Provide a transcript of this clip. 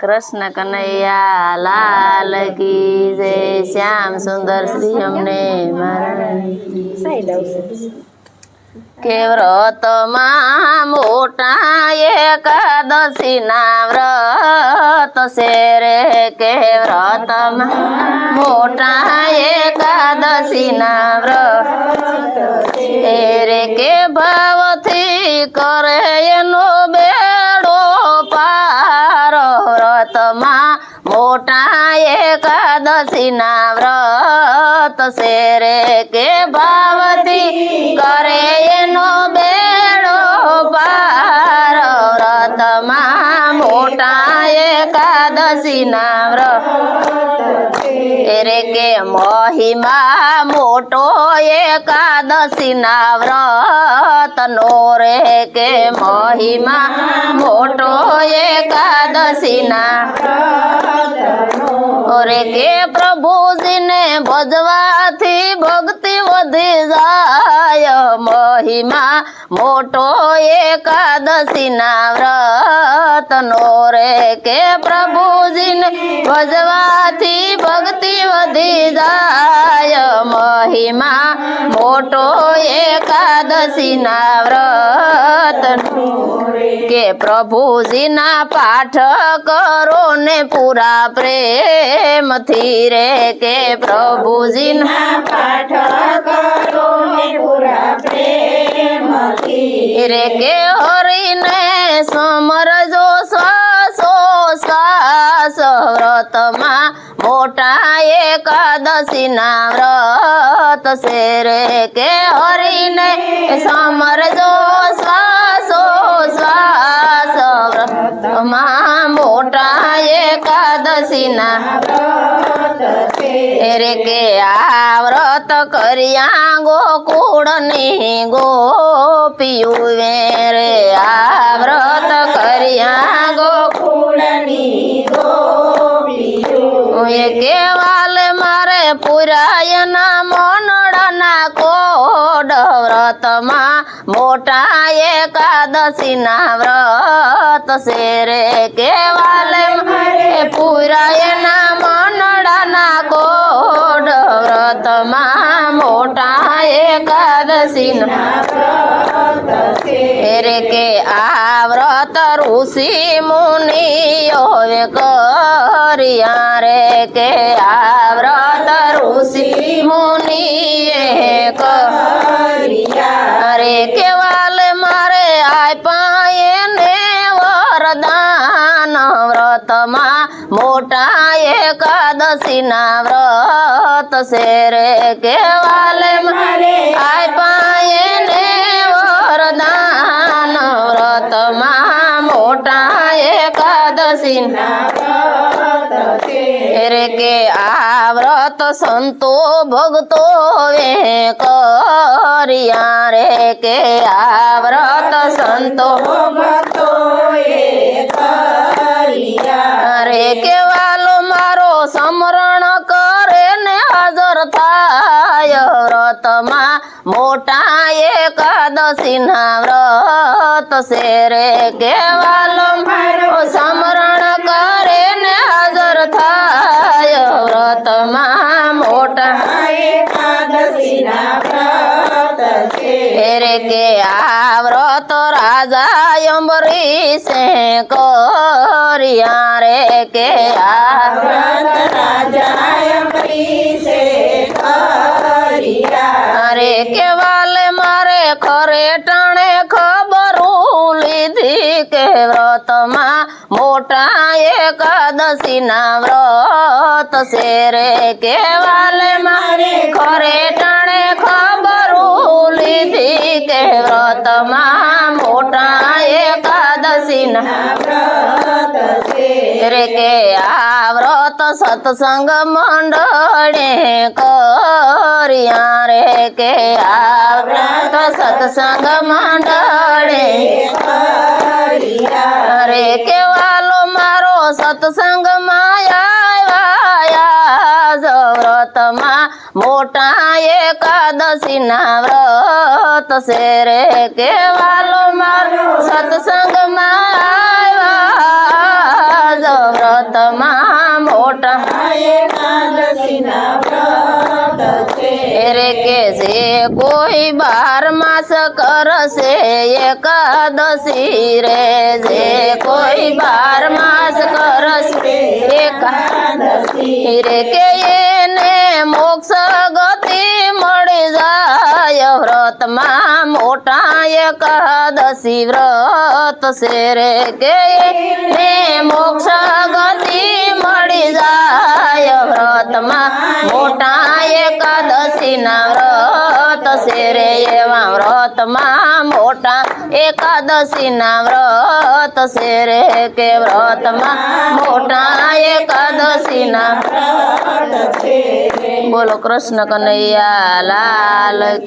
कृष्ण कन्हैया लाल की जय। श्याम सुंदर श्री हमने के व्रत मोटा एकादशी ना व्रत से रे के व्रत मोटा एकादशी ना व्रत रे के भाव थी करे एनो बेड़ो पार व्रत मोटा एकादशी ना व्रत से रे के भाव थी करे एनो बेड़ो पार व्रत मोटा एकादशी ना व्रत रे के महिमा मोटो एकादशी ना व्रत नो रे के महिमा मोटो एकादशी ना रे के प्रभु जी ने भजवा थी भक्ति वधी जाय महिमा मोटो एकादशी ना व्रत नो रे के प्रभु जी ने भजवा थी भक्ति वधी जाय महिमा मोटो एकादशी ना व्रत के प्रभु जी ना पाठ करो ने पूरा प्रेम थी रे के प्रभु जी ना पाठ करो ने पूरा प्रेम थी रे के हरि ने समर जो श्वासो श्वास व्रत मोटा एकादशी ना व्रत से रे के हरि ने समर जो श्वासो श्वास व्रत मोटा एकादशी ना रे के आ व्रत करिया गोकुल नी गोपियु रे आ व्रत करिया गोकुल नी गोपियु केवल मारे पुरायना मनड़ा कोड व्रत मोटा एकादशी ना व्रत से रे केवल मारे पुरायना मनड़ा कोड व्रत मोटा एकादशी ना रे के आ व्रत ऋषि मुनि करिया रे के आ व्रत ऋषि मुनि करिया रे केवल मारे आय पाए ने वरदान व्रत मोटा एकादशी ना व्रत से रे केवल मारे आय पाए ने वरदान व्रत मोटा एकादशी ना रे के आ व्रत संतो भक्तो वे करिया रे के आ व्रत संतो भक्तो करिया रे केवल मारो समरण करे ने हाजर थाय व्रत मोटा एकादशी ना व्रत से रे केवल मारो समरण करे ने हाजर थाय व्रत मोटा एकादशी ना व्रत से रे के आ व्रत राजा अम्बरीश करिया रे के आ व्रत राजा अम्बरीश करिया रे केवल मारे खरे टाणे खबरू लीधी के व्रत मोटा एकादशी ना व्रत से रे केवल मारे खरे टाणे खबरू लीधी के व्रत मोटा एकादशी ना व्रत से रे के आ व्रत सत्संग मंडळे करिया रे के आ व्रत सत्संग मंडळे करिया रे केवलो मारो सत्संग माया व्रत मोटा एकादशी ना व्रत से रे केवलो मारो सत्संग माया વ્રતમાં મોટા એકાદશીના વ્રત છે રે કે જે કોઈ 12 માસ કરશે એકાદશી રે જે કોઈ 12 માસ કરશે એકાદશી રે કે એને મોક્ષ ગતિ મળી જાય વ્રતમાં મોટા એકાદશી વ્રત છે રે કે એને મોક્ષ ગતિ મળી જાય વ્રતમાં મોટા એકાદશીના વ્રત છે રે એવા વ્રતમાં મોટા એકાદશીના વ્રત છે રે કે વ્રતમાં મોટા એકાદશીના વ્રત છે બોલો કૃષ્ણ કનૈયા લાલ કી